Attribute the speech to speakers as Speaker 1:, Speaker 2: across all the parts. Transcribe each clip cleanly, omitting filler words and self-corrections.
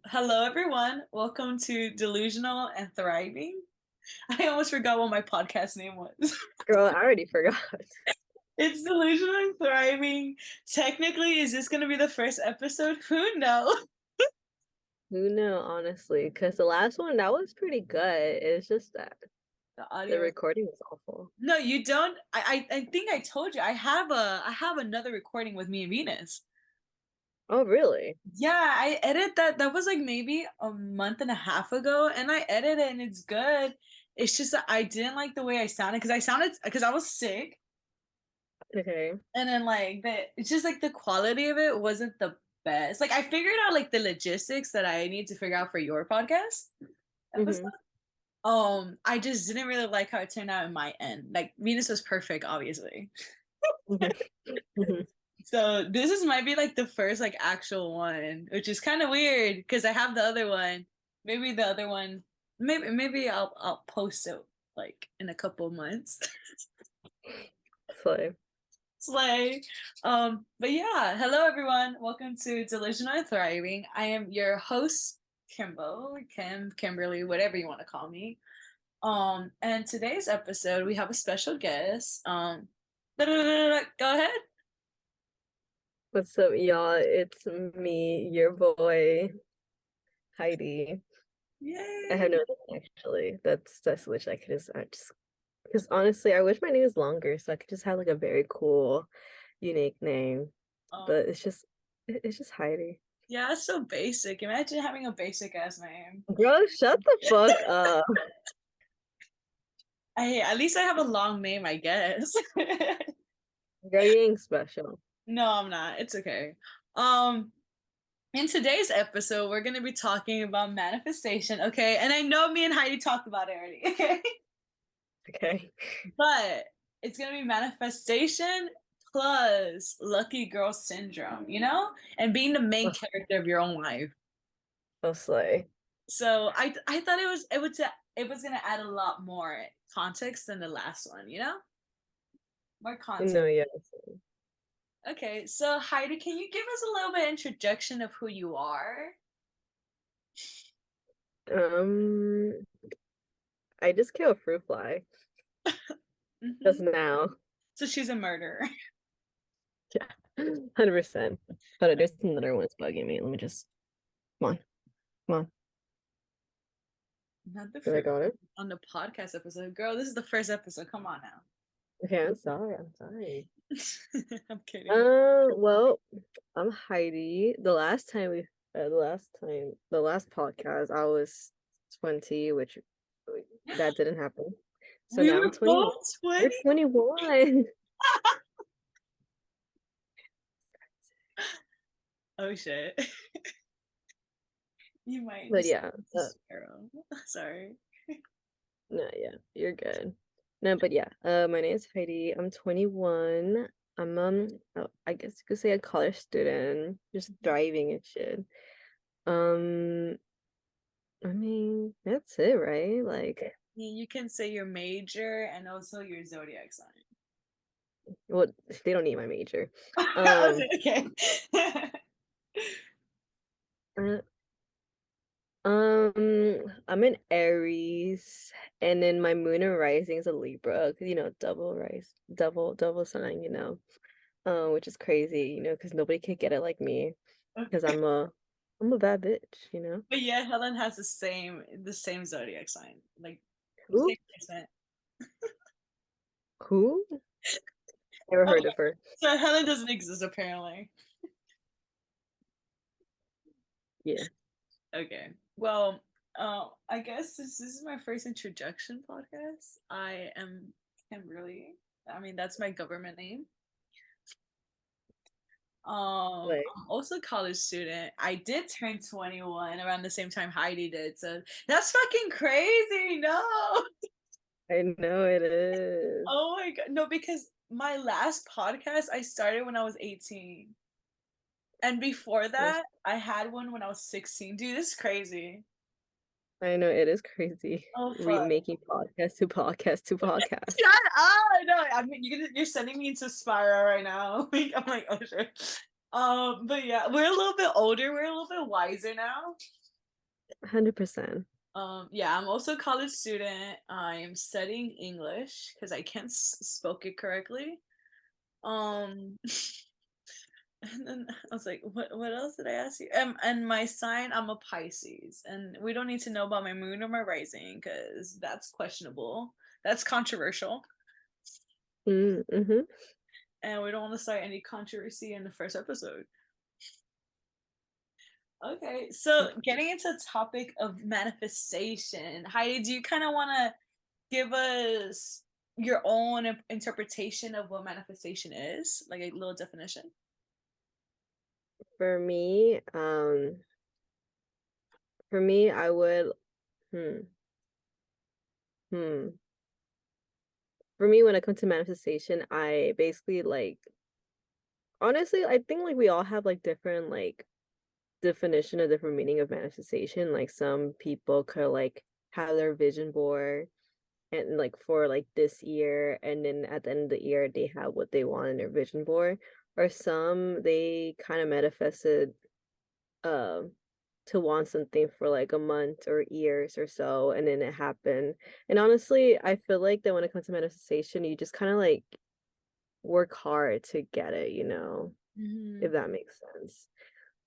Speaker 1: Hello, everyone. Welcome to Delusional and Thriving. I almost forgot what my podcast name was.
Speaker 2: Girl, I already forgot.
Speaker 1: It's Delusional and Thriving. Technically, is this going to be the first episode? Who knows?
Speaker 2: Who knew, honestly? Because the last one, that was pretty good. It's just that
Speaker 1: The
Speaker 2: the
Speaker 1: audio.
Speaker 2: recording was awful.
Speaker 1: No, you don't. I think I told you. I have another recording with me and Venus.
Speaker 2: Oh, really?
Speaker 1: Yeah, I edited that. That was like maybe a month and a half ago, and I edited it, and it's good. It's just that I didn't like the way I sounded because I was sick.
Speaker 2: Okay.
Speaker 1: And then like it's just like the quality of it wasn't the best. Like I figured out like the logistics that I need to figure out for your podcast episode.
Speaker 2: Mm-hmm.
Speaker 1: I just didn't really like how it turned out in my end. Like Venus was perfect, obviously.
Speaker 2: Mm-hmm.
Speaker 1: So this is might be like the first like actual one, which is kind of weird because I have the other one. Maybe the other one, maybe I'll post it like in a couple months.
Speaker 2: So,
Speaker 1: Slay. But yeah, hello everyone. Welcome to Delusional and Thriving. I am your host, Kimberly, whatever you want to call me. And today's episode we have a special guest. Go ahead.
Speaker 2: what's up, y'all? It's me, your boy, Heidi. I have
Speaker 1: Yay.
Speaker 2: no name, actually. That's which I could just because honestly, I wish my name was longer so I could just have like a very cool, unique name.
Speaker 1: Um,
Speaker 2: But it's just Heidi.
Speaker 1: yeah, it's so basic. Imagine having a basic ass name.
Speaker 2: Bro, shut the fuck up.
Speaker 1: At least I have a long name, I guess.
Speaker 2: Girl, you ain't special.
Speaker 1: No, I'm not. It's okay. Um, In today's episode, we're going to be talking about manifestation, okay? And I know me and Heidi talked about it already, okay?
Speaker 2: Okay.
Speaker 1: But it's going to be manifestation plus lucky girl syndrome, And being the main character of your own life.
Speaker 2: Oh, slay.
Speaker 1: So I thought it was going to add a lot more context than the last one? More context.
Speaker 2: No, yeah.
Speaker 1: Okay, so Heidi, can you give us a little bit introduction of who you are?
Speaker 2: Um, I just killed a fruit fly
Speaker 1: Hmm.
Speaker 2: just now.
Speaker 1: So she's a murderer.
Speaker 2: Yeah, 100%. Hold on, there's another one that's bugging me. Let me just come on, come on.
Speaker 1: Not the
Speaker 2: Did I
Speaker 1: first
Speaker 2: got it?
Speaker 1: on the podcast episode. Girl, this is the first episode. Come on now.
Speaker 2: Okay, I'm sorry. I'm sorry.
Speaker 1: I'm kidding.
Speaker 2: Well, I'm Heidi. The last podcast, I was 20, which that didn't happen. So
Speaker 1: We
Speaker 2: now
Speaker 1: were
Speaker 2: I'm 21.
Speaker 1: both
Speaker 2: We're
Speaker 1: 20?
Speaker 2: 21.
Speaker 1: Oh shit. You might
Speaker 2: But
Speaker 1: just
Speaker 2: yeah,
Speaker 1: sparrow. Sorry.
Speaker 2: no, yeah, you're good. No, but yeah, my name is Heidi. I'm 21. I'm I guess you could say a college student, just thriving and shit. Um, I mean, that's it, right? Like,
Speaker 1: You can say your major and also your zodiac sign.
Speaker 2: well, they don't need my major. Um,
Speaker 1: Okay.
Speaker 2: uh, I'm an Aries, and then my moon and rising is a Libra, 'cause, double sign, which is crazy, because nobody can get it like me, because I'm a bad bitch.
Speaker 1: But yeah, Helen has the same zodiac sign. Like the
Speaker 2: Who?
Speaker 1: same percent.
Speaker 2: Who? Never
Speaker 1: Oh,
Speaker 2: heard of her.
Speaker 1: so Helen doesn't exist apparently.
Speaker 2: Yeah.
Speaker 1: Okay. Well, I guess this is my first introduction podcast. I am Kimberly. I mean, that's my government name.
Speaker 2: Like,
Speaker 1: I'm also a college student. I did turn 21 around the same time Heidi did, so that's fucking crazy. No.
Speaker 2: I know it is.
Speaker 1: Oh my God. No, because my last podcast I started when I was 18. And before
Speaker 2: Yes.
Speaker 1: that, I had one when I was 16. Dude, this is crazy.
Speaker 2: I know it is crazy.
Speaker 1: Oh fuck.
Speaker 2: Remaking podcast to podcast to
Speaker 1: Shut
Speaker 2: podcast.
Speaker 1: up! No, I mean you're sending me into spiral right now. Like, I'm like, oh shit. But yeah, we're a little bit older. We're a little bit wiser now.
Speaker 2: 100%.
Speaker 1: Yeah, I'm also a college student. I am studying English because I can't spoke it correctly. Um, and then I was like, what else did I ask you? And my sign, I'm a Pisces, and we don't need to know about my moon or my rising because that's questionable. That's controversial,
Speaker 2: Mm-hmm.
Speaker 1: and we don't want to start any controversy in the first episode. Okay, so getting into the topic of manifestation, Heidi, do you kind of want to give us your own interpretation of what manifestation is, like a little definition?
Speaker 2: For me, I would, hmm, hmm. For me, when it comes to manifestation, I basically like, honestly, I think like we all have like different like definition, a different meaning of manifestation. Like some people could like have their vision board and like for like this year, and then at the end of the year they have what they want in their vision board. Or some they kind of manifested um to want something for like a month or years or so, and then it happened. And honestly, I feel like that when it comes to manifestation, you just kind of like work hard to get it,
Speaker 1: Hmm.
Speaker 2: if that makes sense.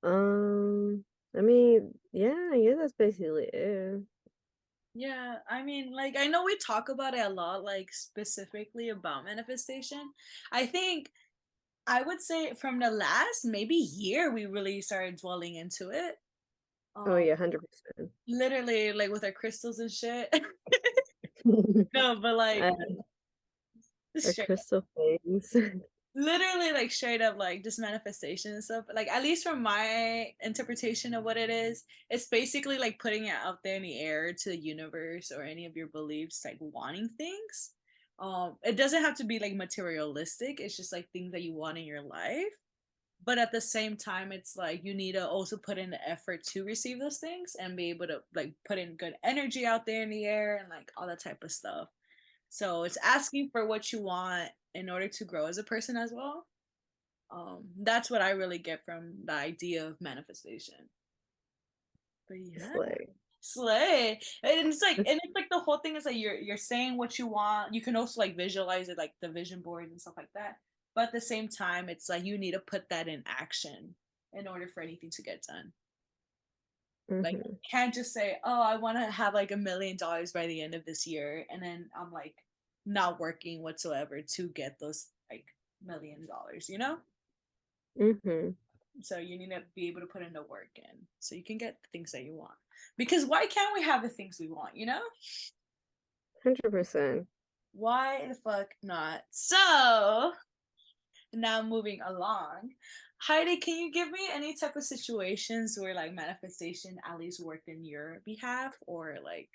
Speaker 2: I mean, yeah, I guess that's basically it.
Speaker 1: Yeah, I mean, like, I know we talk about it a lot, like, specifically about manifestation. I think I would say from the last maybe year, we really started dwelling into it.
Speaker 2: Oh
Speaker 1: Um,
Speaker 2: yeah, 100%.
Speaker 1: Literally, like, with our crystals and shit. No, but like,
Speaker 2: I, or
Speaker 1: straight
Speaker 2: crystal face.
Speaker 1: literally like straight up like just manifestation and stuff, like at least from my interpretation of what it is, it's basically like putting it out there in the air to the universe or any of your beliefs, like wanting things. It doesn't have to be like materialistic, it's just like things that you want in your life, but at the same time it's like you need to also put in the effort to receive those things and be able to like put in good energy out there in the air and like all that type of stuff. So it's asking for what you want in order to grow as a person as well. That's what I really get from the idea of manifestation. But
Speaker 2: It's
Speaker 1: yeah,
Speaker 2: like
Speaker 1: slay. And it's like,
Speaker 2: it's
Speaker 1: and it's like the whole thing is like you're saying what you want. You can also like visualize it, like the vision boards and stuff like that. But at the same time, it's like you need to put that in action in order for anything to get done. Like
Speaker 2: hmm
Speaker 1: you can't just say, "Oh, I want to have like $1 million by the end of this year," and then I'm like not working whatsoever to get those like $1 million, you know?
Speaker 2: hmm
Speaker 1: So you need to be able to put in the work in so you can get the things that you want. Because why can't we have the things we want, you know?
Speaker 2: 100%.
Speaker 1: Why the fuck not? So now moving along. Heidi, can you give me any type of situations where like manifestation at least worked in your behalf or like,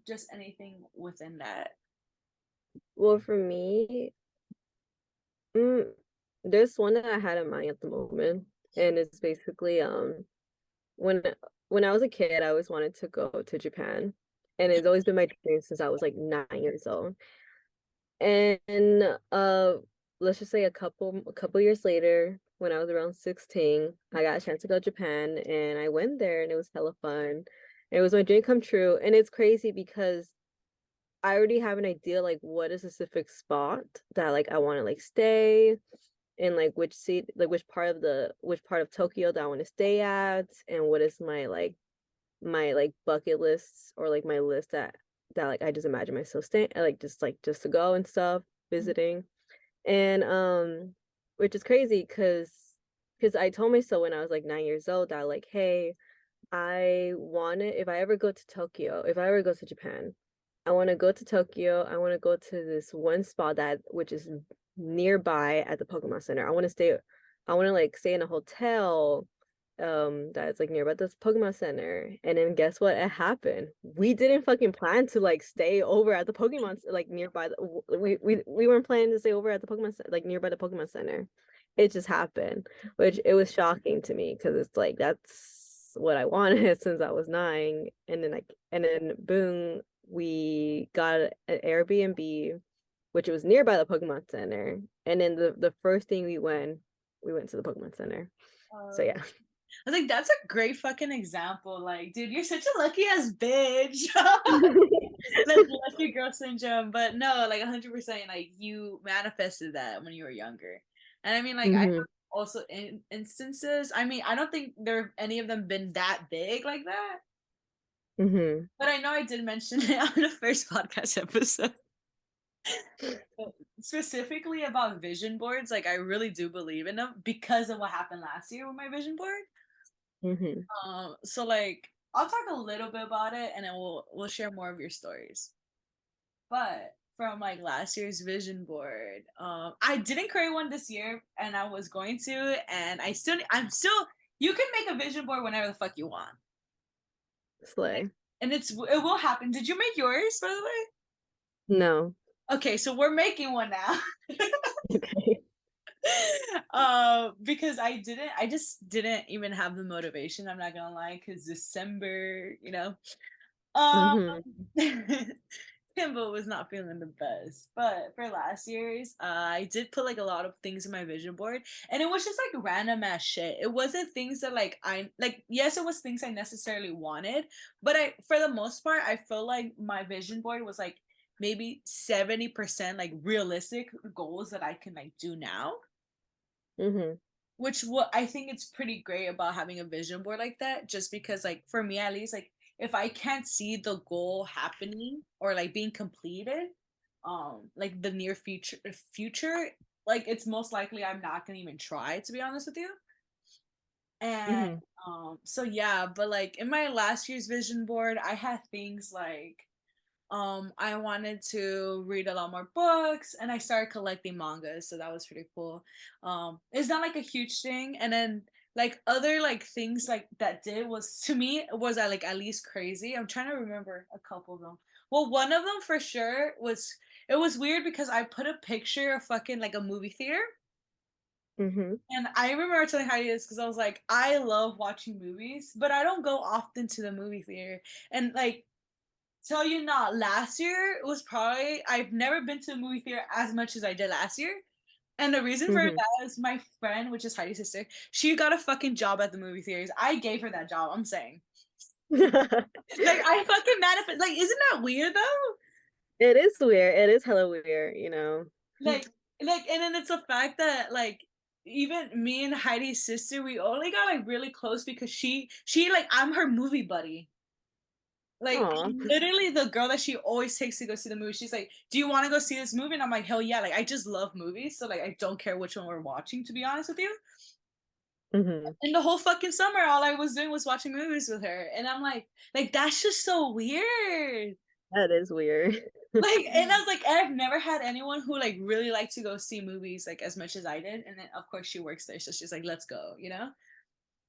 Speaker 1: just anything within that?
Speaker 2: Well, for me, mm, there's one that I had in mind at the moment, and it's basically when when I was a kid, I always wanted to go to Japan, and it's always been my dream since I was like 9 years old. And let's just say a couple years later, when I was around 16, I got a chance to go to Japan, and I went there, and it was hella fun. It was my dream come true, and it's crazy because I already have an idea like what is a specific spot that like I want to like stay in, like which seat, like which part of Tokyo that I want to stay at, and what is my like bucket lists, or like my list that like I just imagine myself staying just to go and stuff, visiting. And which is crazy because I told myself when I was like 9 years old that like, hey, I want it if I ever go to Tokyo, if I ever go to Japan, I want to go to Tokyo. I want to go to this one spot that which is nearby at the Pokemon Center. I want to like stay in a hotel that's like nearby this Pokemon Center. And then guess what? It happened. We didn't fucking plan to like stay over at the like nearby we weren't planning to stay over at the like nearby the Pokemon Center. It just happened, which it was shocking to me because it's like that's what I wanted since I was 9. And then boom, we got an Airbnb, which was nearby the Pokemon Center. And then the first thing we went to the Pokemon Center. So
Speaker 1: Uh,
Speaker 2: yeah.
Speaker 1: was like, that's a great fucking example. Like, dude, you're such a lucky ass bitch. Like lucky girl syndrome. But no, like 100%, like you manifested that when you were younger. And I mean, like, I have
Speaker 2: Mhm.
Speaker 1: also instances. I mean, I don't think there any of them been that big like that.
Speaker 2: Mhm.
Speaker 1: But I know I did mention it on the first podcast episode. Specifically about vision boards, like I really do believe in them because of what happened last year with my vision board.
Speaker 2: Mhm.
Speaker 1: So like I'll talk a little bit about it and then we'll share more of your stories. But from like last year's vision board, I didn't create one this year and I was going to, and I'm still you can make a vision board whenever the fuck you want. Like,
Speaker 2: Slay.
Speaker 1: and it will happen. Did you make yours by the way?
Speaker 2: No.
Speaker 1: Okay, so we're making one now.
Speaker 2: Okay.
Speaker 1: Because I just didn't even have the motivation, I'm not gonna lie, because December, um
Speaker 2: Mhm.
Speaker 1: Kimbo was not feeling the best. But for last year's, I did put like a lot of things in my vision board, and it was just like random ass shit. It wasn't things that like I like. Yes, it was things I necessarily wanted, but I, for the most part, I feel like my vision board was like maybe 70% like realistic goals that I can like do now.
Speaker 2: Mhm.
Speaker 1: Which what I think it's pretty great about having a vision board like that, just because like for me at least, like if I can't see the goal happening or like being completed, like the near future, like it's most likely I'm not gonna even try, to be honest with you. And
Speaker 2: Mhm.
Speaker 1: so yeah, but like in my last year's vision board, I had things like I wanted to read a lot more books and I started collecting mangas, so that was pretty cool. It's not like a huge thing. And then like other like things like that did was, to me, was like at least crazy. I'm trying to remember a couple of them. Well, one of them for sure was, it was weird because I put a picture of fucking like a movie theater.
Speaker 2: Mhm.
Speaker 1: And I remember telling Heidi this because I was like, I love watching movies, but I don't go often to the movie theater. And like, tell you not, last year was probably, I've never been to a movie theater as much as I did last year. And the reason for
Speaker 2: Mhm.
Speaker 1: that is my friend, which is Heidi's sister, she got a fucking job at the movie theaters. I gave her that job, I'm saying. Like I fucking manifest, like isn't that weird though?
Speaker 2: It is weird. It is hella weird.
Speaker 1: Like like and then it's a fact that like even me and Heidi's sister, we only got like really close because she like I'm her movie buddy. Like
Speaker 2: Aw.
Speaker 1: literally the girl that she always takes to go see the movie. She's like, "Do you want to go see this movie?" And I'm like, "Hell yeah!" Like I just love movies, so like I don't care which one we're watching. To be honest with you,
Speaker 2: Mhm.
Speaker 1: and the whole fucking summer, all I was doing was watching movies with her, and I'm like that's just so weird.
Speaker 2: That is weird.
Speaker 1: Like, and I was like, I've never had anyone who like really liked to go see movies like as much as I did. And then of course she works there, so she's like, "Let's go," you know.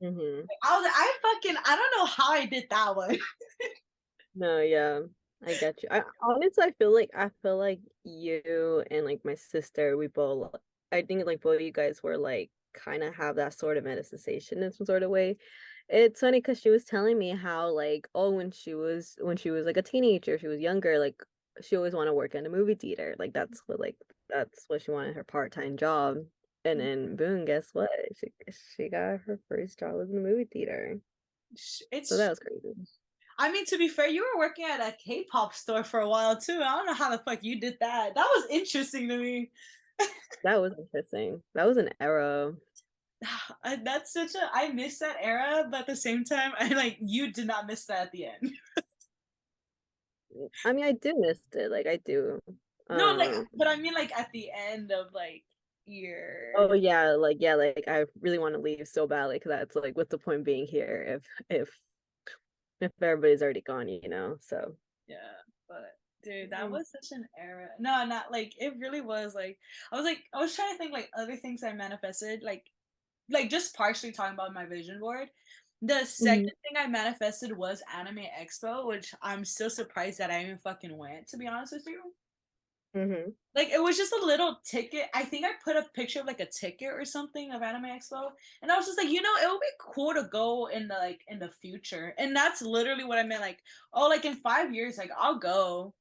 Speaker 2: Mhm.
Speaker 1: Like, I was like, I don't know how I did that one.
Speaker 2: No, yeah. I get you. I honestly I feel like you and like my sister, we both I think like both of you guys were like kind of have that sort of manifestation in some sort of way. It's funny because she was telling me how like oh when she was like a teenager, she was younger, like she always wanted to work in a movie theater. Like that's what she wanted her part-time job. And then boom, guess what? She got her first job was in the movie theater. So that
Speaker 1: It's
Speaker 2: was crazy.
Speaker 1: I mean, to be fair, you were working at a K-pop store for a while too. I don't know how the fuck you did that. That was interesting to me.
Speaker 2: That was interesting. That was an era.
Speaker 1: That's such a, I miss that era, but at the same time, I like you did not miss that at the end.
Speaker 2: I mean, I do miss it. Like I do.
Speaker 1: No, like,
Speaker 2: Um,
Speaker 1: but I mean, like at the end of like your
Speaker 2: oh yeah, like I really want to leave so badly because that's like what's the point being here if everybody's already gone. So
Speaker 1: yeah, but dude, that
Speaker 2: Mhm.
Speaker 1: was such an era. No, not like it really was like I was trying to think like other things I manifested, like just partially talking about my vision board. The second
Speaker 2: Mhm.
Speaker 1: thing I manifested was Anime Expo, which I'm still surprised that I even fucking went, to be honest with you.
Speaker 2: Mhm.
Speaker 1: Like it was just a little ticket. I think I put a picture of like a ticket or something of Anime Expo, and I was just like, it would be cool to go in the like in the future. And that's literally what I meant. Like, oh, like in 5 years, like I'll go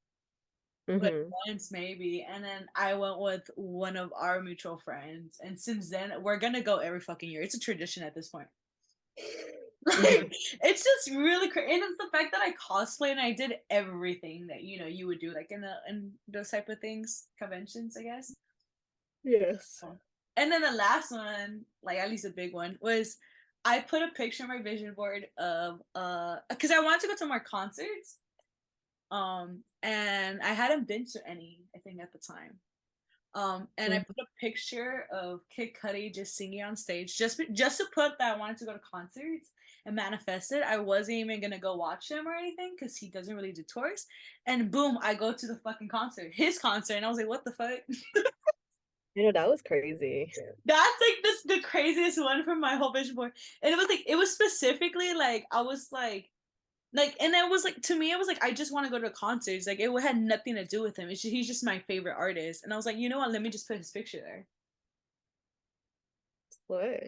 Speaker 1: like
Speaker 2: Mhm.
Speaker 1: once maybe. And then I went with one of our mutual friends, and since then we're gonna go every fucking year. It's a tradition at this point. Like,
Speaker 2: Mhm.
Speaker 1: it's just really crazy, and it's the fact that I cosplay and I did everything that, you would do, like, in those type of things, conventions, I guess.
Speaker 2: Yes.
Speaker 1: Oh. And then the last one, like, at least a big one, was I put a picture on my vision board of, because I wanted to go to more concerts, and I hadn't been to any, I think, at the time. And I
Speaker 2: Mhm.
Speaker 1: put a picture of Kid Cudi just singing on stage, just to put that I wanted to go to concerts and manifest it. I wasn't even gonna go watch him or anything because he doesn't really do tours. And boom, I go to the fucking concert, his concert, and I was like, what the fuck?
Speaker 2: You know, that was crazy.
Speaker 1: That's like the craziest one from my whole vision board. And it was like it was specifically like I was like, and it was like to me, it was like I just want to go to concerts. Like it had nothing to do with him. He's just my favorite artist. And I was like, you know what? Let me just put his picture there.
Speaker 2: What?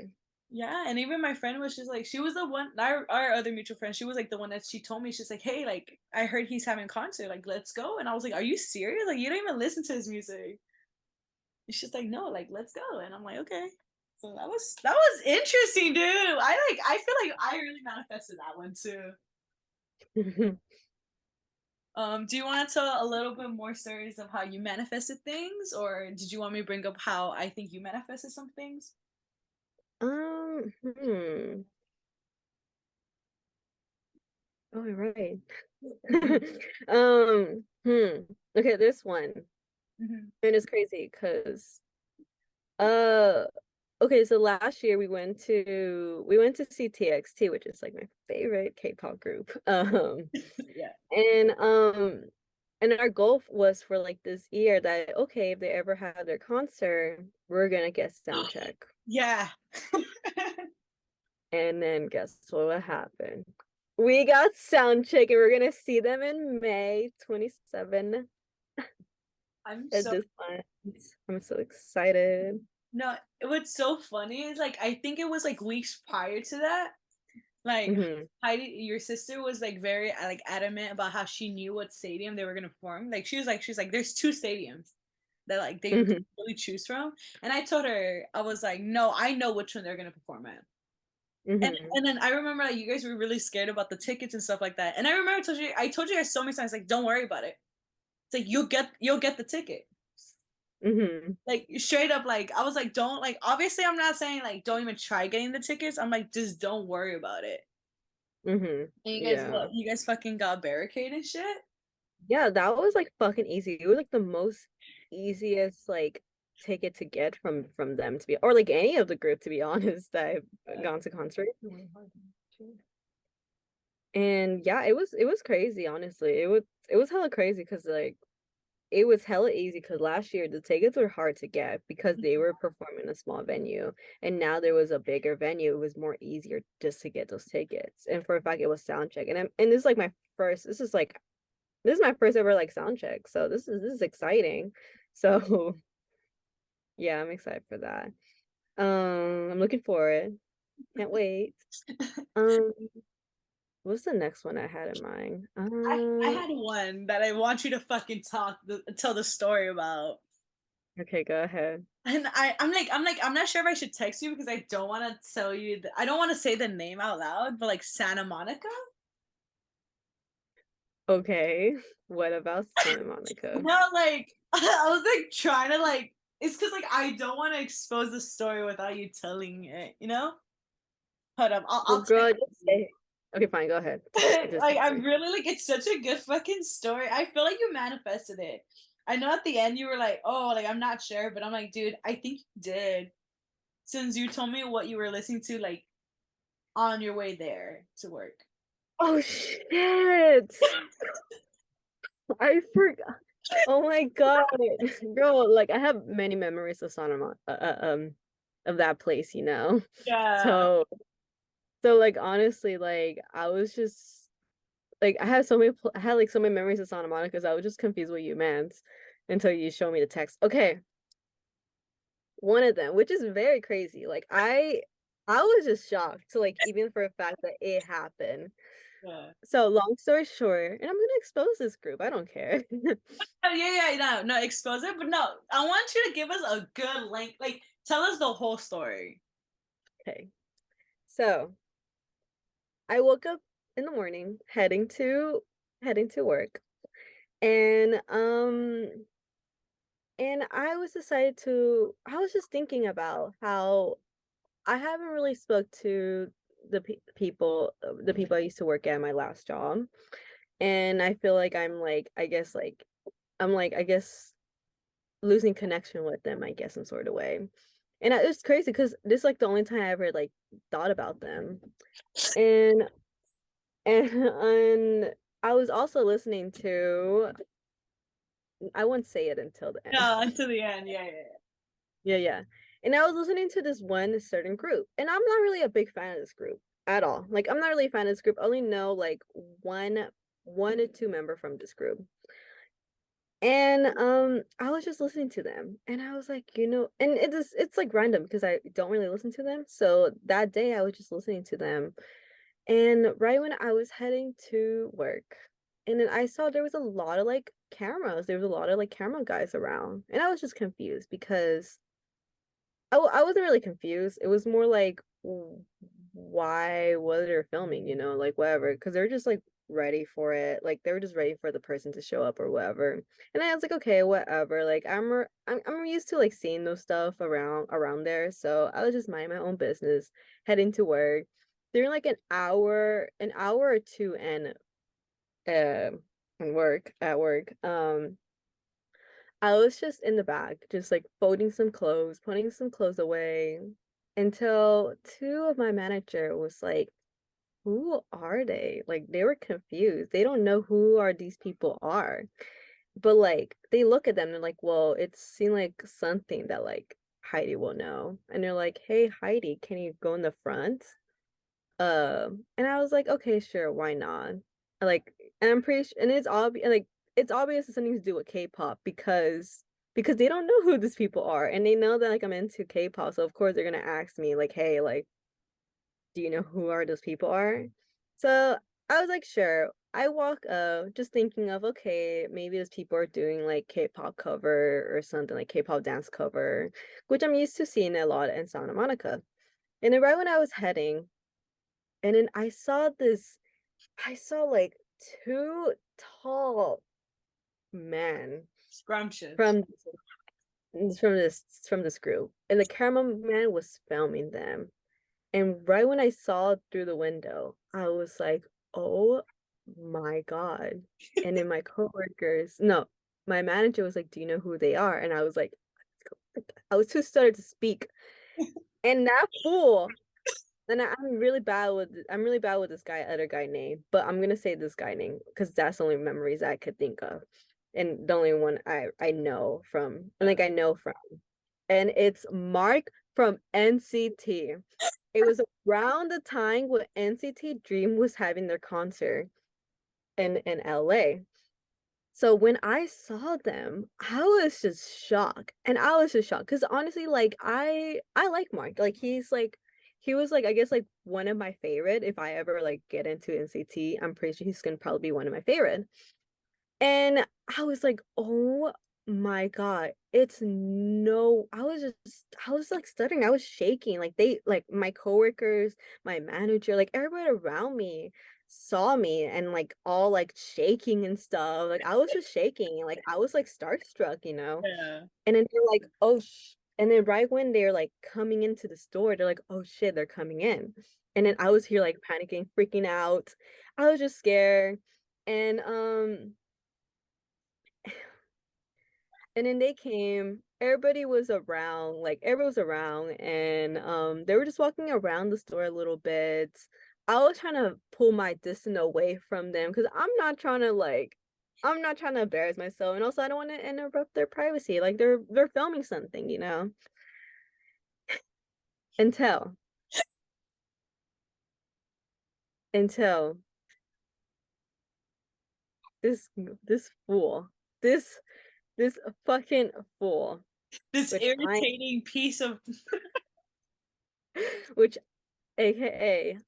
Speaker 1: Yeah, and even my friend was just like, she was the one, our other mutual friend, she was like the one that she told me, she's like, hey, like, I heard he's having a concert, like, let's go. And I was like, are you serious? Like, you don't even listen to his music. And she's like, no, like, let's go. And I'm like, okay. So that was interesting, dude. I feel like I really manifested that one too. Do you want to tell a little bit more stories of how you manifested things, or did you want me to bring up how I think you manifested some things?
Speaker 2: Hmm. Oh, right. Okay, this one.
Speaker 1: Mhm.
Speaker 2: And it's crazy because uh okay, so last year we went to see TXT, which is like my favorite K-pop group.
Speaker 1: Yeah.
Speaker 2: And our goal was for like this year that okay, if they ever have their concert, we're gonna get sound check.
Speaker 1: Yeah.
Speaker 2: And then guess what happened? We got sound check and we're gonna see them in May 27
Speaker 1: I'm
Speaker 2: at
Speaker 1: so
Speaker 2: this point. I'm so excited.
Speaker 1: no, what's so funny is like I think it was like weeks prior to that. Like
Speaker 2: Hmm.
Speaker 1: Heidi, your sister was like very like adamant about how she knew what stadium they were gonna perform. Like she's like, there's two stadiums that like they could
Speaker 2: Hmm.
Speaker 1: really choose from. And I told her, I was like, no, I know which one they're gonna perform at. And
Speaker 2: Hmm.
Speaker 1: and then I remember like you guys were really scared about the tickets and stuff like that. And I remember I told you guys so many times, like, don't worry about it. It's like you'll get the ticket.
Speaker 2: Hmm.
Speaker 1: Like straight up, like I was like, don't like obviously I'm not saying like don't even try getting the tickets. I'm like, just don't worry about it.
Speaker 2: Hmm.
Speaker 1: And you guys
Speaker 2: Yeah.
Speaker 1: what? You guys fucking got barricade and shit?
Speaker 2: Yeah, that was like fucking easy. It was like the most easiest like ticket to get from them to be or like any of the group to be honest that I've
Speaker 1: Yeah.
Speaker 2: gone to concert. And yeah, it was crazy, honestly. It was hella crazy because like it was hella easy because last year the tickets were hard to get because they were performing in a small venue. And now there was a bigger venue. It was more easier just to get those tickets. And for a fact, it was sound check. And this is like my first, this is my first ever like sound check. So this is exciting. So yeah, I'm excited for that. I'm looking forward. Can't wait. Um, what's the next one I had in mind?
Speaker 1: I had one that I want you to fucking tell the story about.
Speaker 2: Okay, go ahead.
Speaker 1: And I'm not sure if I should text you because I don't want to tell you I don't want to say the name out loud, but like Santa Monica.
Speaker 2: Okay. What about Santa Monica?
Speaker 1: No, like I was like trying to like it's because like I don't want to expose the story without you telling it, you know? Hold up,
Speaker 2: Well,
Speaker 1: I'll
Speaker 2: girl,
Speaker 1: text
Speaker 2: just
Speaker 1: you.
Speaker 2: say. Okay, fine, go ahead. Just
Speaker 1: Like
Speaker 2: text
Speaker 1: I'm
Speaker 2: me.
Speaker 1: really like it's such a good fucking story. I feel like you manifested it. I know at the end you were like, oh, like I'm not sure, but I'm like, dude, I think you did. Since you told me what you were listening to, like on your way there to work.
Speaker 2: Oh shit! I forgot. Oh my God, girl! Like I have many memories of of that place, you know.
Speaker 1: Yeah.
Speaker 2: So, so like honestly, like I was just like I had like so many memories of Santa Monica because I was just confused what you meant until you showed me the text. Okay, one of them, which is very crazy. Like I was just shocked to like even for a fact that it happened.
Speaker 1: Yeah.
Speaker 2: So long story short, and I'm gonna expose this group. I don't care.
Speaker 1: Oh, yeah, yeah, no, no, expose it, but no, I want you to give us a good link. Like, tell us the whole story.
Speaker 2: Okay. So I woke up in the morning heading to work. And I was just thinking about how I haven't really spoke to the people I used to work at my last job. And I feel like I guess losing connection with them, I guess, in sort of way. And it was crazy because this is like the only time I ever like thought about them. And and I was also listening to I won't say it until the end.
Speaker 1: Yeah, until the end. Yeah, yeah,
Speaker 2: Yeah, yeah. And I was listening to this one certain group, and I'm not really a big fan of this group at all. Like, I'm not really a fan of this group. I only know like one or two member from this group. And I was just listening to them, and I was like, and it's like random because I don't really listen to them. So that day I was just listening to them. And right when I was heading to work, and then I saw there was a lot of like cameras. There was a lot of like camera guys around. And I was just confused because I wasn't really confused. It was more like why was they filming, like whatever, because they're just like ready for it. Like they were just ready for the person to show up or whatever. And I was like, okay, whatever. Like I'm used to like seeing those stuff around there. So I was just minding my own business, heading to work. They're like an hour or two in work at work. I was just in the back, just like folding some clothes, putting some clothes away until two of my manager was like, who are they? Like they were confused. They don't know who are these people are. But like they look at them and they're like, well, it seemed like something that like Heidi will know. And they're like, hey Heidi, can you go in the front? And I was like, okay, sure, why not? Like, and I'm pretty sure, and it's obvious it's something to do with K-pop because they don't know who these people are, and they know that like I'm into K-pop, so of course they're gonna ask me like, hey, like, do you know who are those people are? So I was like, sure. I walk up, just thinking of okay, maybe those people are doing like K-pop cover or something like K-pop dance cover, which I'm used to seeing a lot in Santa Monica. And then right when I was heading. And then I saw like two tall men
Speaker 1: scrumptious.
Speaker 2: from from this group. And the cameraman was filming them. And right when I saw through the window, I was like, oh my God. And then no, my manager was like, do you know who they are? And I was too stuttered to speak. And that fool. And I'm really bad with this other guy name, but I'm gonna say this guy name because that's the only memories I could think of. And the only one I know from and like I know from. And it's Mark from NCT. It was around the time when NCT Dream was having their concert in LA. So when I saw them, I was just shocked. And I was just shocked because honestly, like I like Mark. Like he was like I guess like one of my favorite. If I ever like get into NCT, I'm pretty sure he's gonna probably be one of my favorite. And I was like, oh my God, it's no, I was like stuttering. I was shaking. Like my coworkers, my manager, like everybody around me saw me and like all like shaking and stuff. Like I was just shaking. Like I was like starstruck.
Speaker 1: Yeah.
Speaker 2: And then they're like, oh, and then right when they're like coming into the store, they're like, oh shit, they're coming in. And then I was here like panicking, freaking out. I was just scared. And and then they came, everybody was around and they were just walking around the store a little bit. I was trying to pull my distance away from them because I'm not trying to embarrass myself and also I don't want to interrupt their privacy. Like they're filming something. Until until this this fool, this this fucking fool,
Speaker 1: This
Speaker 2: which I
Speaker 1: irritating piece of
Speaker 2: which AKA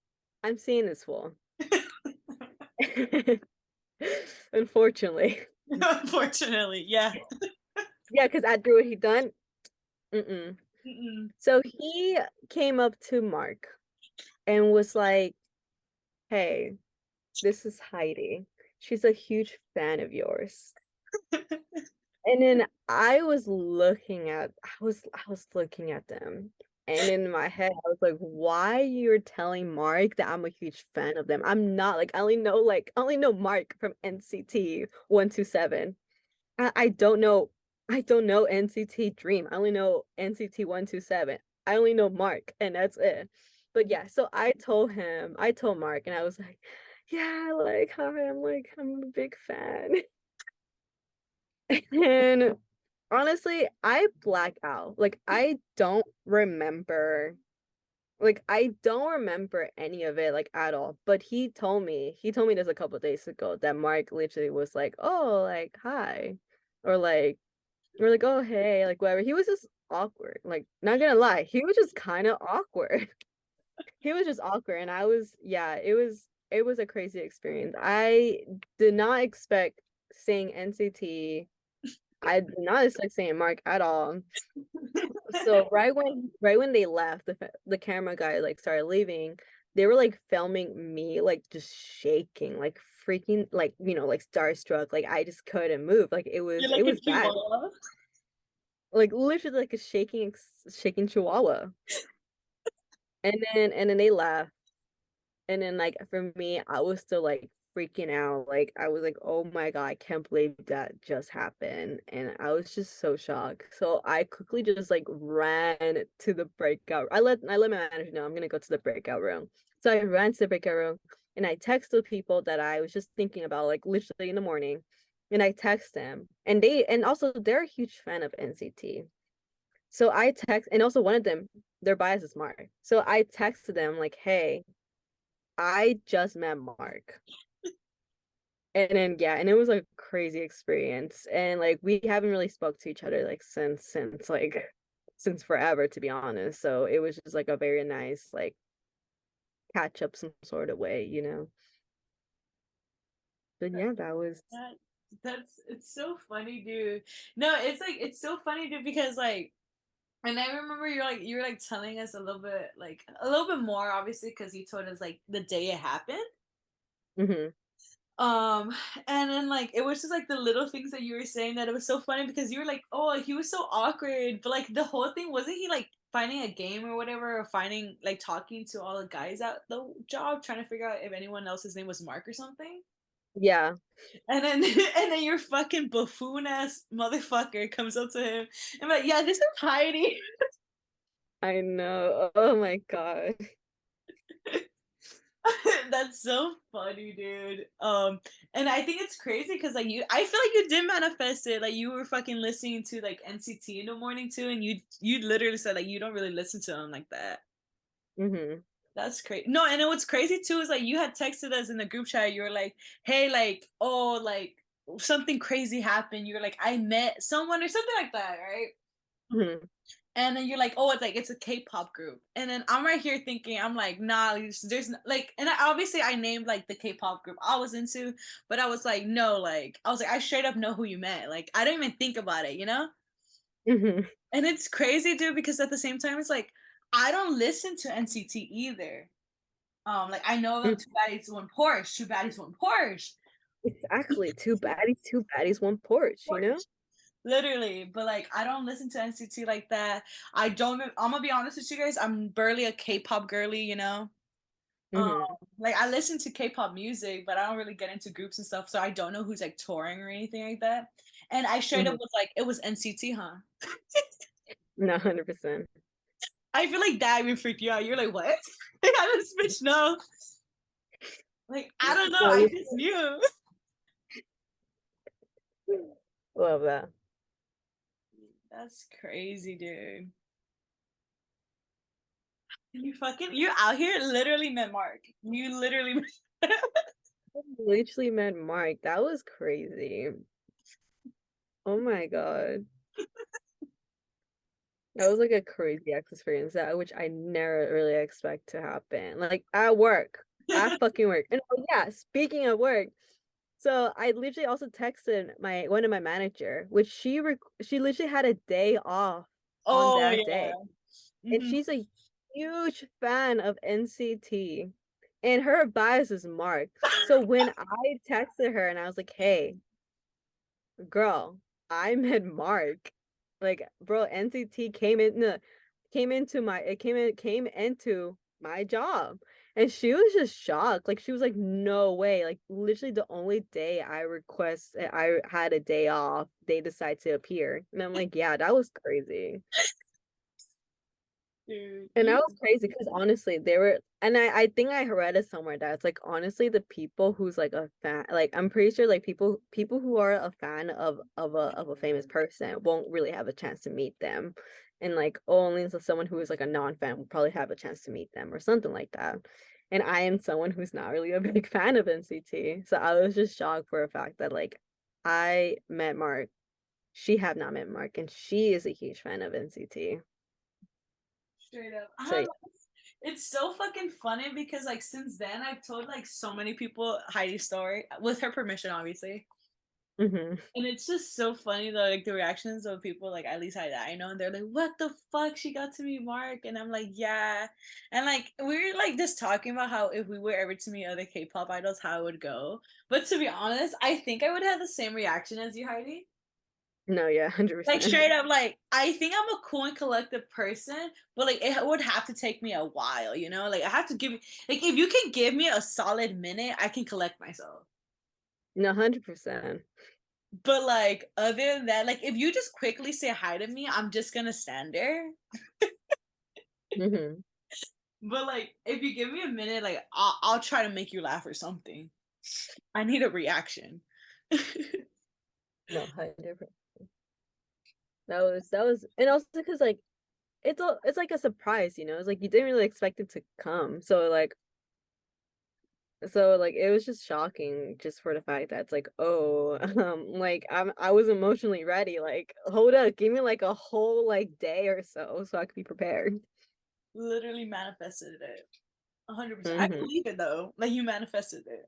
Speaker 2: I'm seeing this fool. Unfortunately.
Speaker 1: unfortunately, yeah.
Speaker 2: Yeah, because after what he done, mm-mm.
Speaker 1: Mm-mm.
Speaker 2: So he came up to Mark and was like, hey, this is Heidi. She's a huge fan of yours. And then I was looking at them. And in my head, I was like, why you're telling Mark that I'm a huge fan of them? I'm not I only know Mark from NCT 127. I don't know NCT Dream. I only know NCT 127. I only know Mark and that's it. But yeah, so I told Mark and I was like, yeah, like hi, I'm a big fan. And honestly, I black out. I don't remember any of it like at all. But he told me this a couple days ago that Mark literally was like, "Oh, like hi." Or like, "Oh, hey," like whatever. He was just awkward. Like not gonna lie, he was just kind of awkward. He was just awkward and yeah, it was a crazy experience. I did not expect seeing NCT. I did not expect seeing Mark at all. So right when they left, the camera guy like started leaving. They were like filming me like just shaking, like freaking like like starstruck. Like I just couldn't move. Like
Speaker 1: You're
Speaker 2: it
Speaker 1: like a
Speaker 2: was bad.
Speaker 1: chihuahua.
Speaker 2: Like literally like a shaking chihuahua. And then they left. And then like for me, I was still like freaking out. Like I was like, "Oh my God, I can't believe that just happened." And I was just so shocked. So I quickly just like ran to the breakout. I let my manager know I'm gonna go to the breakout room. So I ran to the breakout room and I texted people that I was just thinking about like literally in the morning. And I text them. And also they're a huge fan of NCT. So I text and also one of them, their bias is Mark. So I texted them like, "Hey, I just met Mark." And then yeah, and it was a crazy experience. And like we haven't really spoke to each other like since forever, to be honest. So it was just like a very nice like catch up some sort of way, you know. But yeah, that was
Speaker 1: That that's it's so funny, dude. No, it's like it's so funny, dude, because like and I remember you were like telling us a little bit more, obviously, because you told us like the day it happened.
Speaker 2: hmm
Speaker 1: Um, and then like it was just like the little things that you were saying that it was so funny because you were like, oh, he was so awkward, but like the whole thing wasn't he like finding a game or whatever, or finding like talking to all the guys at the job, trying to figure out if anyone else's name was Mark or something.
Speaker 2: yeah,
Speaker 1: And then and then your fucking buffoon ass motherfucker comes up to him and like, yeah, this is Heidi.
Speaker 2: I know. Oh my God.
Speaker 1: That's so funny, dude. And I think it's crazy because like I feel like you did manifest it. Like you were fucking listening to like NCT in the morning too, and you literally said like you don't really listen to them like that.
Speaker 2: hmm
Speaker 1: That's crazy. No, and then what's crazy too is like you had texted us in the group chat. You were like, "Hey, like, oh, like something crazy happened." You were like, "I met someone" or something like that, right?
Speaker 2: hmm
Speaker 1: And then you're like, oh, it's like it's a K-pop group. And then I'm right here thinking, I'm like, nah, like, and obviously I named like the K-pop group I was into, but I was like, no, like, I was like, I straight up know who you meant. Like, I don't even think about it, you know?
Speaker 2: hmm
Speaker 1: And it's crazy, dude, because at the same time, it's like I don't listen to NCT either. Like I know two baddies, one Porsche, two baddies, one Porsche.
Speaker 2: Exactly. Two baddies, one porch, you know?
Speaker 1: Porsche. Literally, but like I don't listen to NCT like that. I don't. I'm gonna be honest with you guys. I'm barely a K-pop girly, you know. Um,
Speaker 2: hmm
Speaker 1: like I listen to K-pop music, but I don't really get into groups and stuff, so I don't know who's like touring or anything like that. And I straight up
Speaker 2: hmm
Speaker 1: was like, it was NCT, huh?
Speaker 2: No, 100%.
Speaker 1: I feel like that even freaked you out. You're like, what? I this bitch know. Like I don't know.
Speaker 2: No,
Speaker 1: I
Speaker 2: you
Speaker 1: just knew.
Speaker 2: love that.
Speaker 1: That's crazy, dude. You out here literally met Mark. You literally.
Speaker 2: Literally met Mark. That was crazy. Oh my God. That was like a crazy experience that which I never really expect to happen. Like at work. At fucking work. And oh yeah, speaking of work, so I literally also texted my one of my manager, which she literally had a day off on
Speaker 1: Oh
Speaker 2: that
Speaker 1: yeah.
Speaker 2: day. And
Speaker 1: Mhm.
Speaker 2: she's a huge fan of NCT. and her bias is Mark. So when I texted her and I was like, "Hey, girl, I met Mark," like, bro, NCT came into my job, and she was just shocked. Like, she was like, "No way!" Like, literally, the only day I had a day off, they decide to appear, and I'm like, "Yeah, that was crazy."
Speaker 1: Dude,
Speaker 2: And
Speaker 1: you
Speaker 2: that was crazy because honestly, they were, and I think I read it somewhere that it's like honestly the people who's like a fan, like I'm pretty sure like people who are a fan of a famous person won't really have a chance to meet them, and like only someone who is like a non-fan will probably have a chance to meet them or something like that. And I am someone who's not really a big fan of NCT, so I was just shocked for a fact that like I met Mark, she had not met Mark, and she is a huge fan of NCT.
Speaker 1: straight up. I
Speaker 2: So
Speaker 1: don't know. It's so fucking funny because like since then I've told like so many people Heidi's story with her permission, obviously.
Speaker 2: yeah.
Speaker 1: And it's just so funny though, like the reactions of people like at least I know, and they're like, "What the fuck? She got to meet Mark," and I'm like, "Yeah," and like we were like just talking about how if we were ever to meet other K-pop idols, how it would go. But to be honest, I think I would have the same reaction as you, Heidi.
Speaker 2: No, yeah,
Speaker 1: Like
Speaker 2: 100%.
Speaker 1: straight up, like I think I'm a cool and collective person, but like it would have to take me a while, you know. Like I have to give like if you can give me a solid minute, I can collect myself.
Speaker 2: No, 100%.
Speaker 1: But like other than that, like if you just quickly say hi to me, I'm just gonna stand there.
Speaker 2: Mhm.
Speaker 1: But like if you give me a minute, like I'll try to make you laugh or something. I need a reaction.
Speaker 2: No, 100%. That was and also because like it's like a surprise, you know? It's like you didn't really expect it to come. So like it was just shocking just for the fact that it's like, oh, like I was emotionally ready. Like, hold up, give me like a whole like day or so I could be prepared.
Speaker 1: Literally manifested it. 100%. I
Speaker 2: Mhm.
Speaker 1: believe it though. Like you manifested it.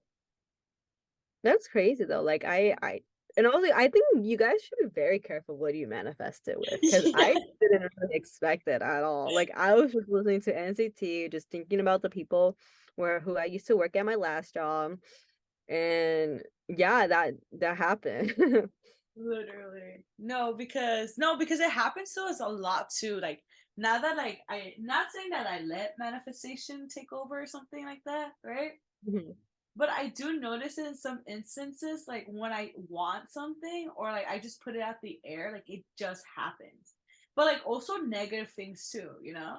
Speaker 2: That's crazy though. Like I and also I think you guys should be very careful what you manifest it with because
Speaker 1: Yeah.
Speaker 2: I didn't really expect it at all. Like I was just listening to NCT, just thinking about the people where who I used to work at my last job, and yeah, that happened.
Speaker 1: Literally. Because it happens to us a lot too. Like now that like I not saying that I let manifestation take over or something like that, right?
Speaker 2: Mhm.
Speaker 1: But I do notice in some instances, like when I want something or like I just put it out the air, like it just happens. But like also negative things too, you know?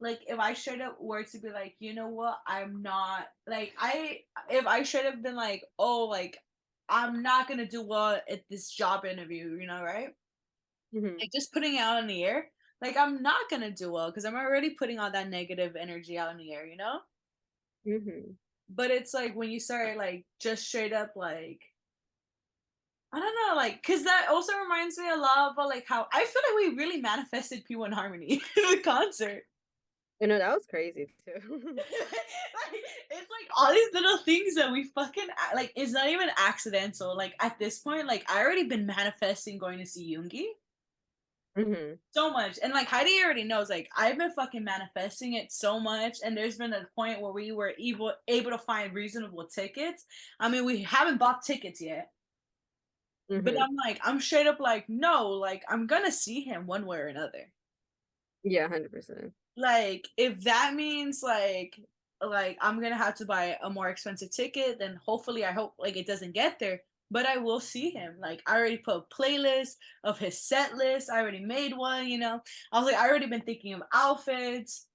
Speaker 1: Like if I straight up were to be like, you know what, I'm not like I if I straight up been like, oh, like I'm not gonna do well at this job interview, you know, right?
Speaker 2: Mhm.
Speaker 1: Like just putting it out in the air, like I'm not gonna do well because I'm already putting all that negative energy out in the air, you know?
Speaker 2: Mhm.
Speaker 1: But it's like when you start like just straight up like I don't know, like, cause that also reminds me a lot about like how I feel like we really manifested P1 Harmony in the concert.
Speaker 2: You know, that was crazy too.
Speaker 1: Like, it's like all these little things that we fucking like. It's not even accidental. Like at this point, like I already been manifesting going to see Yoongi
Speaker 2: Mhm.
Speaker 1: so much, and like Heidi already knows. Like I've been fucking manifesting it so much, and there's been a point where we were able to find reasonable tickets. I mean, we haven't bought tickets yet, but
Speaker 2: Mhm.
Speaker 1: I'm like, I'm straight up like, no, like I'm gonna see him one way or another.
Speaker 2: Yeah, 100%.
Speaker 1: Like if that means like I'm gonna have to buy a more expensive ticket, then hopefully I hope like it doesn't get there. But I will see him. Like I already put a playlist of his set list. I already made one, you know. I was like, I already been thinking of outfits.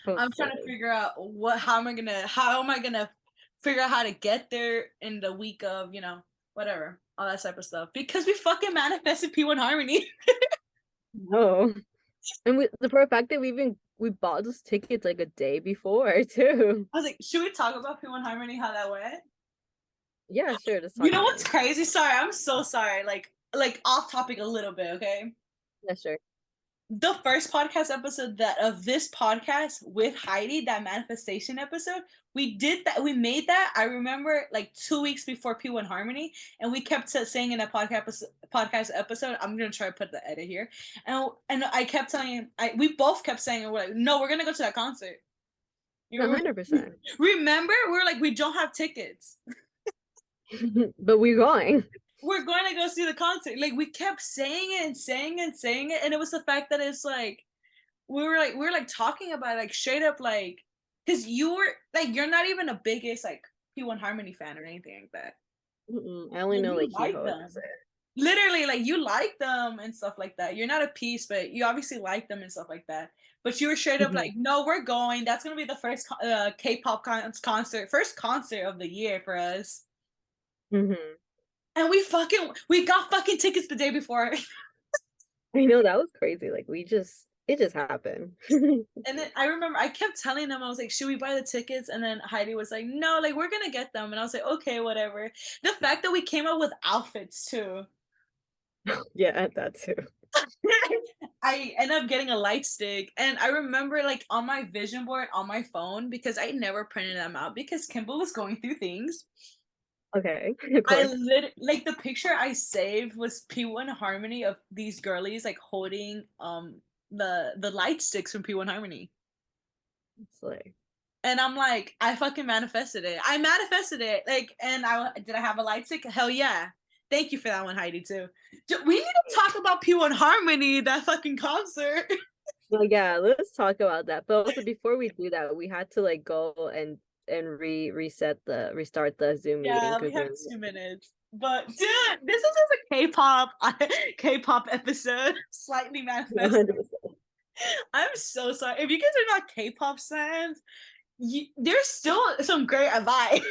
Speaker 1: I'm trying to
Speaker 2: Posted.
Speaker 1: figure out how am I gonna figure out how to get there in the week of, you know, whatever, all that type of stuff. Because we fucking manifested P1 Harmony.
Speaker 2: No. And for a fact that we bought those tickets like a day before too.
Speaker 1: I was like, should we talk about P1 Harmony, how that went?
Speaker 2: Yeah, sure, let's
Speaker 1: You
Speaker 2: talk
Speaker 1: know
Speaker 2: about
Speaker 1: what's
Speaker 2: it.
Speaker 1: crazy? Sorry, I'm so sorry. Like off topic a little bit, okay?
Speaker 2: Yeah, sure.
Speaker 1: The first podcast episode that of this podcast with Heidi, that manifestation episode, we did that. We made that. I remember like 2 weeks before P1 Harmony, and we kept saying in that podcast episode, I'm gonna try to put the edit here, and I kept telling him, we both kept saying, we're like, no, we're gonna go to that concert. You
Speaker 2: 100%.
Speaker 1: remember? We were like, we don't have tickets.
Speaker 2: But we're going.
Speaker 1: We're going to go see the concert. Like we kept saying it and saying it and saying it, and it was the fact that it's like we were like talking about it, like straight up like because you were like you're not even a biggest like P1 Harmony fan or anything like that.
Speaker 2: I only
Speaker 1: Like
Speaker 2: know
Speaker 1: you
Speaker 2: like
Speaker 1: like
Speaker 2: Hero, and that's
Speaker 1: them.
Speaker 2: it.
Speaker 1: Literally, like you like them and stuff like that. You're not a piece, but you obviously like them and stuff like that. But you were straight up
Speaker 2: Mhm.
Speaker 1: like, no, we're going. That's gonna be the first K-pop concert, first concert of the year for us.
Speaker 2: Mhm.
Speaker 1: And we got fucking tickets the day before.
Speaker 2: I know that was crazy. Like it just happened.
Speaker 1: And then I remember I kept telling them, I was like, should we buy the tickets? And then Heidi was like, no, like we're gonna get them. And I was like, okay, whatever. The fact that we came up with outfits too.
Speaker 2: Yeah, that too.
Speaker 1: I ended up getting a light stick. And I remember like on my vision board on my phone, because I never printed them out because Kimball was going through things.
Speaker 2: Okay, of
Speaker 1: I
Speaker 2: course.
Speaker 1: like the picture I saved was P1 Harmony of these girlies like holding the light sticks from P1 Harmony.
Speaker 2: It's like
Speaker 1: And I'm like, I fucking manifested it. I manifested it. Like, and I have a light stick? Hell yeah. Thank you for that one, Heidi, too. We need to talk about P1 Harmony, that fucking concert.
Speaker 2: well, yeah, let's talk about that. But also before we do that, we had to like go and restart the Zoom meeting
Speaker 1: Yeah, we
Speaker 2: because
Speaker 1: have
Speaker 2: then
Speaker 1: 2 minutes. But dude, this is just a K-pop K-pop episode. Slightly manifest.
Speaker 2: 100%.
Speaker 1: I'm so sorry. If you guys are not K-pop fans, there's still some great advice.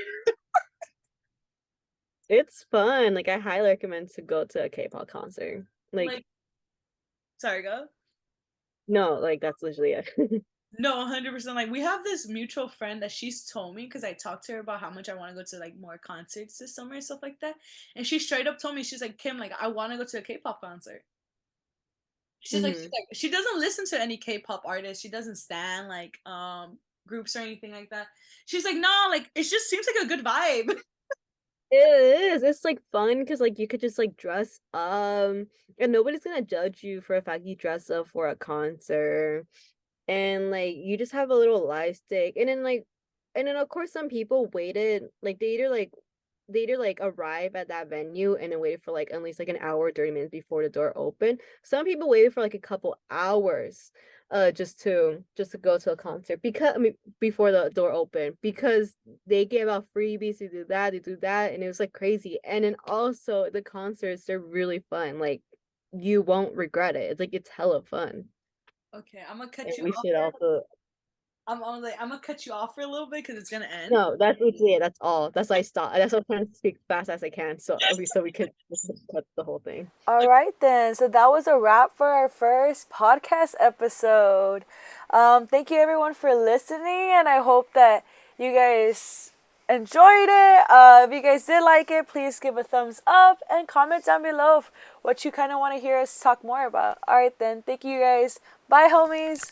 Speaker 2: It's fun. Like I highly recommend to go to a K-pop concert. Like
Speaker 1: Like, sorry, go.
Speaker 2: no, like that's literally it.
Speaker 1: No, 100%. Like we have this mutual friend that she's told me because I talked to her about how much I want to go to like more concerts this summer and stuff like that. And she straight up told me, she's like, Kim, like I want to go to a K-pop concert. She's
Speaker 2: Hmm.
Speaker 1: like she doesn't listen to any K-pop artists. She doesn't stand like groups or anything like that. She's like, no, like it just seems like a good vibe.
Speaker 2: It is. It's like fun because like you could just like dress and nobody's gonna judge you for a fact you dress up for a concert. And like you just have a little live stick. And then of course some people waited like they either like arrive at that venue and then waited for like at least like an hour or 30 minutes before the door opened. Some people waited for like a couple hours just to go to a concert because I mean before the door opened because they gave out freebies to do that, to do that, and it was like crazy. And then also the concerts, they're really fun. Like you won't regret it. It's like it's hella fun.
Speaker 1: Okay, I'm gonna
Speaker 2: And
Speaker 1: cut you
Speaker 2: we
Speaker 1: off.
Speaker 2: should also
Speaker 1: I'm gonna cut you off for a little bit because it's gonna end.
Speaker 2: no, that's literally it. That's all. That's why I stop. That's why I'm trying to speak fast as I can. So we could just cut the whole thing.
Speaker 3: All right, then. So that was a wrap for our first podcast episode. Thank you, everyone, for listening, and I hope that you guys enjoyed it. If you guys did like it, please give a thumbs up and comment down below what you kind of want to hear us talk more about. All right, then. Thank you, guys. Bye, homies.